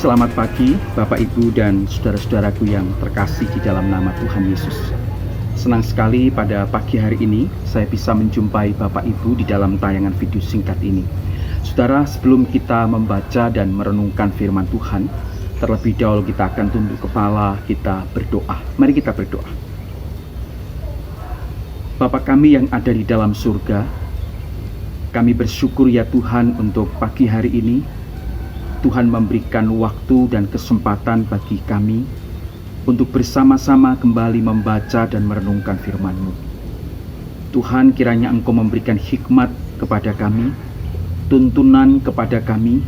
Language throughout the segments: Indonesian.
Selamat pagi Bapak Ibu dan saudara-saudaraku yang terkasih di dalam nama Tuhan Yesus. Senang sekali pada pagi hari ini saya bisa menjumpai Bapak Ibu di dalam tayangan video singkat ini. Saudara, sebelum kita membaca dan merenungkan firman Tuhan, terlebih dahulu kita akan tunduk kepala, kita berdoa. Mari kita berdoa. Bapa kami yang ada di dalam surga, kami bersyukur ya Tuhan untuk pagi hari ini. Tuhan memberikan waktu dan kesempatan bagi kami untuk bersama-sama kembali membaca dan merenungkan firman-Mu. Tuhan, kiranya Engkau memberikan hikmat kepada kami, tuntunan kepada kami,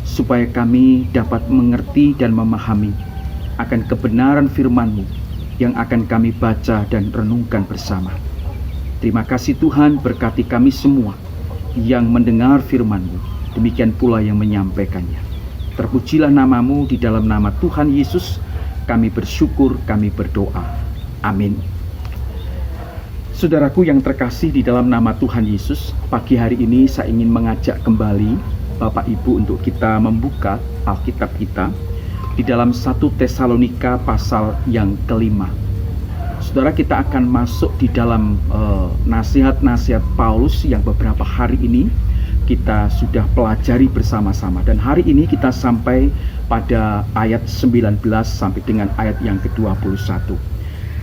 supaya kami dapat mengerti dan memahami akan kebenaran firman-Mu yang akan kami baca dan renungkan bersama. Terima kasih Tuhan, berkati kami semua yang mendengar firman-Mu, demikian pula yang menyampaikannya. Terpujilah nama-Mu, di dalam nama Tuhan Yesus kami bersyukur, kami berdoa. Amin. Saudaraku yang terkasih di dalam nama Tuhan Yesus, pagi hari ini saya ingin mengajak kembali Bapak Ibu untuk kita membuka Alkitab kita di dalam 1 Tesalonika pasal yang kelima. Saudara, kita akan masuk di dalam nasihat-nasihat Paulus yang beberapa hari ini kita sudah pelajari bersama-sama. Dan hari ini kita sampai pada ayat 19 sampai dengan ayat yang ke-21.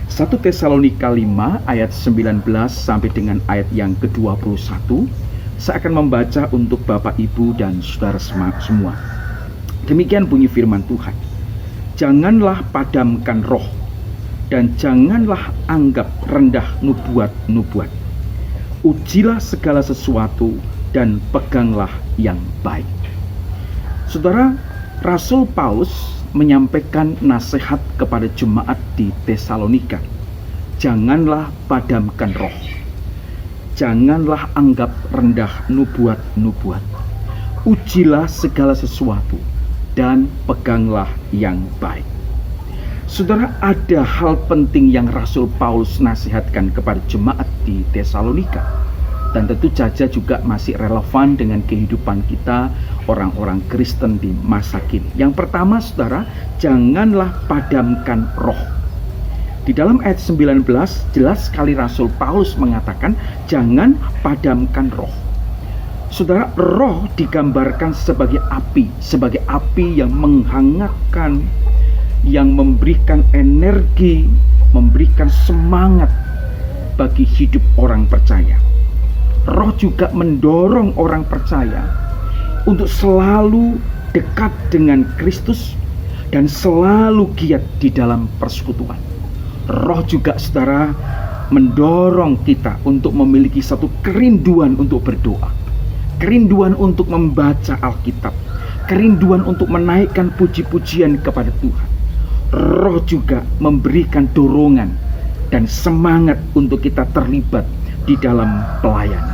1 Tesalonika 5 ayat 19 sampai dengan ayat yang ke-21. Saya akan membaca untuk Bapak Ibu dan saudara semua. Demikian bunyi firman Tuhan. Janganlah padamkan roh, dan janganlah anggap rendah nubuat-nubuat. Ujilah segala sesuatu dan peganglah yang baik. Saudara, Rasul Paulus menyampaikan nasihat kepada jemaat di Tesalonika. Janganlah padamkan roh. Janganlah anggap rendah nubuat-nubuat. Ujilah segala sesuatu dan peganglah yang baik. Saudara, ada hal penting yang Rasul Paulus nasihatkan kepada jemaat di Tesalonika, dan tentu saja juga masih relevan dengan kehidupan kita orang-orang Kristen di masa kini. Yang pertama, saudara, janganlah padamkan roh. Di dalam ayat 19 jelas sekali Rasul Paulus mengatakan jangan padamkan roh. Saudara, roh digambarkan sebagai api yang menghangatkan, yang memberikan energi, memberikan semangat bagi hidup orang percaya. Roh juga mendorong orang percaya untuk selalu dekat dengan Kristus dan selalu giat di dalam persekutuan. Roh juga, saudara, mendorong kita untuk memiliki satu kerinduan untuk berdoa, kerinduan untuk membaca Alkitab, kerinduan untuk menaikkan puji-pujian kepada Tuhan. Roh juga memberikan dorongan dan semangat untuk kita terlibat di dalam pelayanan.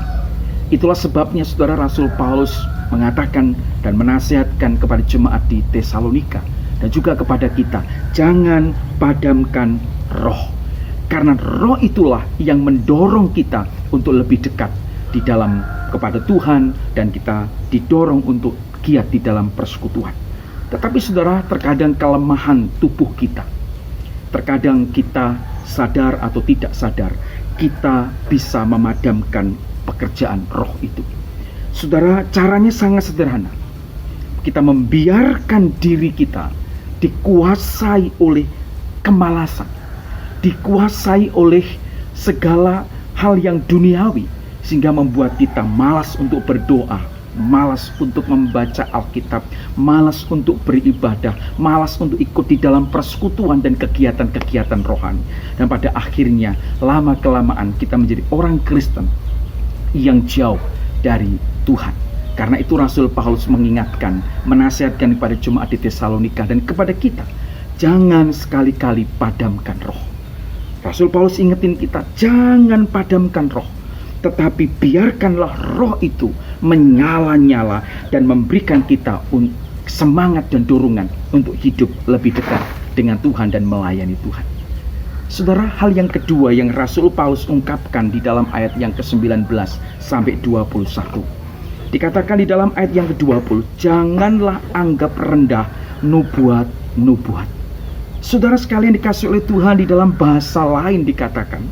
Itulah sebabnya saudara, Rasul Paulus mengatakan dan menasihatkan kepada jemaat di Tesalonika dan juga kepada kita, jangan padamkan roh. Karena roh itulah yang mendorong kita untuk lebih dekat di dalam kepada Tuhan, dan kita didorong untuk giat di dalam persekutuan. Tetapi saudara, terkadang kelemahan tubuh kita, terkadang kita sadar atau tidak sadar, kita bisa memadamkan pekerjaan roh itu. Saudara, caranya sangat sederhana. Kita membiarkan diri kita dikuasai oleh kemalasan, dikuasai oleh segala hal yang duniawi, sehingga membuat kita malas untuk berdoa, malas untuk membaca Alkitab, malas untuk beribadah, malas untuk ikut di dalam persekutuan dan kegiatan-kegiatan rohani. Dan pada akhirnya, lama-kelamaan kita menjadi orang Kristen yang jauh dari Tuhan. Karena itu Rasul Paulus mengingatkan, menasihatkan kepada jemaat di Tesalonika dan kepada kita, jangan sekali-kali padamkan roh. Rasul Paulus ingetin kita, jangan padamkan roh, tetapi biarkanlah roh itu menyala-nyala dan memberikan kita semangat dan dorongan untuk hidup lebih dekat dengan Tuhan dan melayani Tuhan. Saudara, hal yang kedua yang Rasul Paulus ungkapkan di dalam ayat yang ke-19 sampai 21. Dikatakan di dalam ayat yang ke-20, janganlah anggap rendah nubuat. Saudara sekalian dikasih oleh Tuhan, di dalam bahasa lain dikatakan,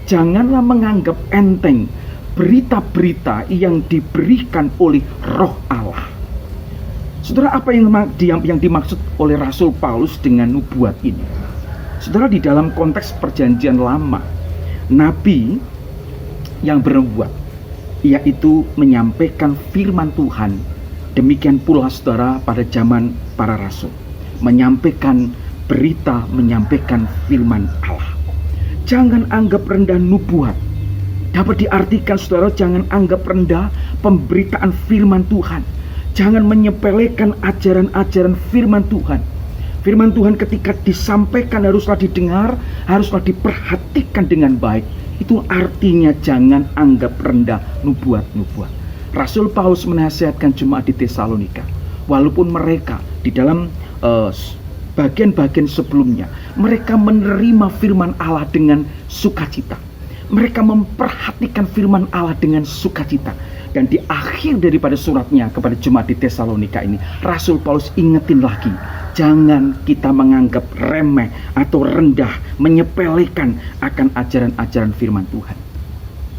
janganlah menganggap enteng berita-berita yang diberikan oleh Roh Allah. Saudara, apa yang dimaksud oleh Rasul Paulus dengan nubuat ini? Saudara, di dalam konteks perjanjian lama, nabi yang bernubuat, yaitu menyampaikan firman Tuhan. Demikian pula saudara pada zaman para rasul, menyampaikan berita, menyampaikan firman Allah. Jangan anggap rendah nubuat. Dapat diartikan saudara, jangan anggap rendah pemberitaan firman Tuhan. Jangan menyepelekan ajaran-ajaran firman Tuhan. Firman Tuhan ketika disampaikan haruslah didengar, haruslah diperhatikan dengan baik. Itu artinya jangan anggap rendah nubuat-nubuat. Rasul Paulus menasihatkan jemaat di Tesalonika, walaupun mereka di dalam bagian-bagian sebelumnya, mereka menerima firman Allah dengan sukacita. Mereka memperhatikan firman Allah dengan sukacita. Dan di akhir daripada suratnya kepada jemaat di Tesalonika ini, Rasul Paulus ingetin lagi, jangan kita menganggap remeh atau rendah, menyepelekan akan ajaran-ajaran firman Tuhan.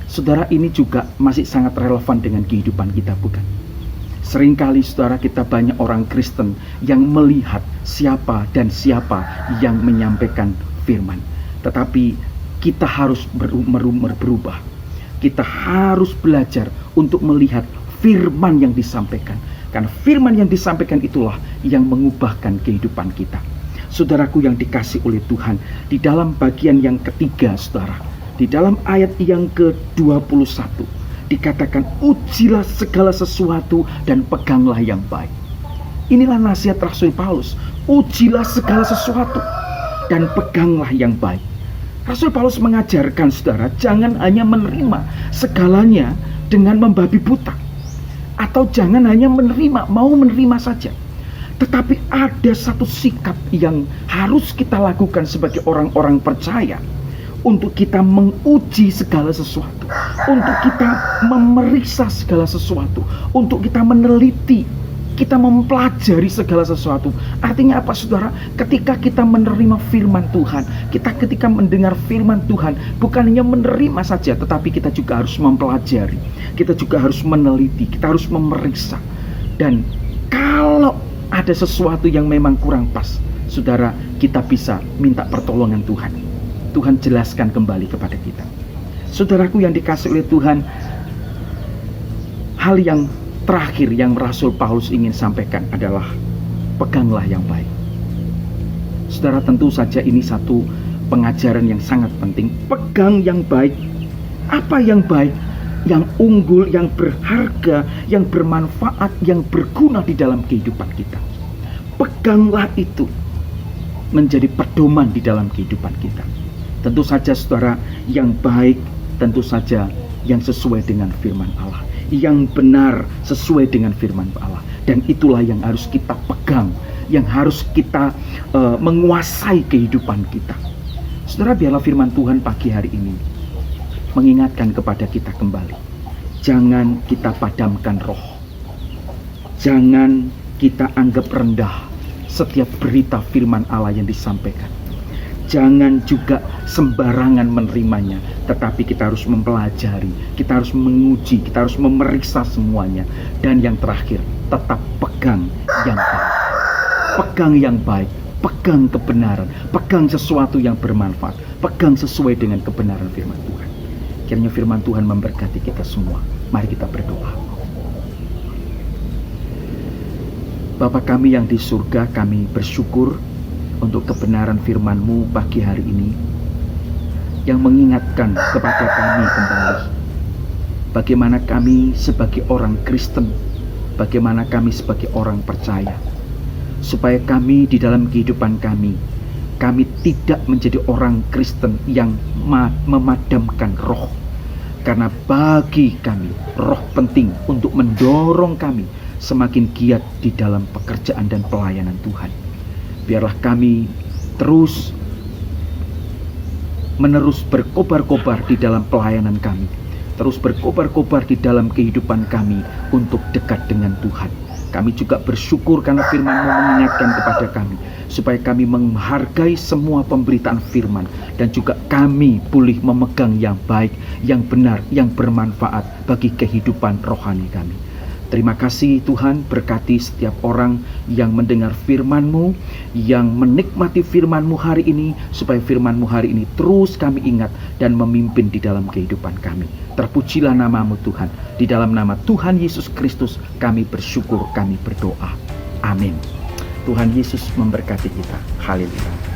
Saudara, ini juga masih sangat relevan dengan kehidupan kita, bukan? Seringkali saudara, kita banyak orang Kristen yang melihat siapa dan siapa yang menyampaikan firman. Tetapi kita harus berubah. Kita harus belajar untuk melihat firman yang disampaikan. Karena firman yang disampaikan itulah yang mengubahkan kehidupan kita. Saudaraku yang dikasih oleh Tuhan, di dalam bagian yang ketiga saudara, di dalam ayat yang ke-21 dikatakan, ujilah segala sesuatu dan peganglah yang baik. Inilah nasihat Rasul Paulus, ujilah segala sesuatu dan peganglah yang baik. Rasul Paulus mengajarkan saudara, jangan hanya menerima segalanya dengan membabi buta, atau jangan hanya mau menerima saja. Tetapi ada satu sikap yang harus kita lakukan sebagai orang-orang percaya, untuk kita menguji segala sesuatu, untuk kita memeriksa segala sesuatu, untuk kita meneliti, kita mempelajari segala sesuatu. Artinya apa saudara? Ketika kita menerima firman Tuhan, kita ketika mendengar firman Tuhan, bukan hanya menerima saja, tetapi kita juga harus mempelajari, kita juga harus meneliti, kita harus memeriksa. Dan kalau ada sesuatu yang memang kurang pas, saudara, kita bisa minta pertolongan Tuhan. Tuhan jelaskan kembali kepada kita. Saudaraku yang dikasih oleh Tuhan, hal yang terakhir yang Rasul Paulus ingin sampaikan adalah peganglah yang baik. Saudara, tentu saja ini satu pengajaran yang sangat penting. Pegang yang baik. Apa yang baik? Yang unggul, yang berharga, yang bermanfaat, yang berguna di dalam kehidupan kita. Peganglah itu menjadi pedoman di dalam kehidupan kita. Tentu saja saudara, yang baik tentu saja yang sesuai dengan firman Allah, yang benar sesuai dengan firman Allah. Dan itulah yang harus kita pegang, yang harus kita menguasai kehidupan kita. Saudara, biarlah firman Tuhan pagi hari ini mengingatkan kepada kita kembali. Jangan kita padamkan roh. Jangan kita anggap rendah setiap berita firman Allah yang disampaikan. Jangan juga sembarangan menerimanya, tetapi kita harus mempelajari, kita harus menguji, kita harus memeriksa semuanya. Dan yang terakhir, tetap pegang yang baik. Pegang yang baik, pegang kebenaran, pegang sesuatu yang bermanfaat, pegang sesuai dengan kebenaran firman Tuhan. Kiranya firman Tuhan memberkati kita semua. Mari kita berdoa. Bapa kami yang di surga, kami bersyukur untuk kebenaran firman-Mu pagi hari ini, yang mengingatkan kepada kami kembali bagaimana kami sebagai orang Kristen, bagaimana kami sebagai orang percaya, supaya kami di dalam kehidupan kami tidak menjadi orang Kristen yang memadamkan roh. Karena bagi kami roh penting untuk mendorong kami semakin giat di dalam pekerjaan dan pelayanan Tuhan. Biarlah kami terus menerus berkobar-kobar di dalam pelayanan kami, terus berkobar-kobar di dalam kehidupan kami untuk dekat dengan Tuhan. Kami juga bersyukur karena firman-Mu mengingatkan kepada kami, supaya kami menghargai semua pemberitaan firman, dan juga kami boleh memegang yang baik, yang benar, yang bermanfaat bagi kehidupan rohani kami. Terima kasih Tuhan, berkati setiap orang yang mendengar firman-Mu, yang menikmati firman-Mu hari ini, supaya firman-Mu hari ini terus kami ingat dan memimpin di dalam kehidupan kami. Terpujilah nama-Mu Tuhan. Di dalam nama Tuhan Yesus Kristus kami bersyukur, kami berdoa. Amin. Tuhan Yesus memberkati kita. Haleluya.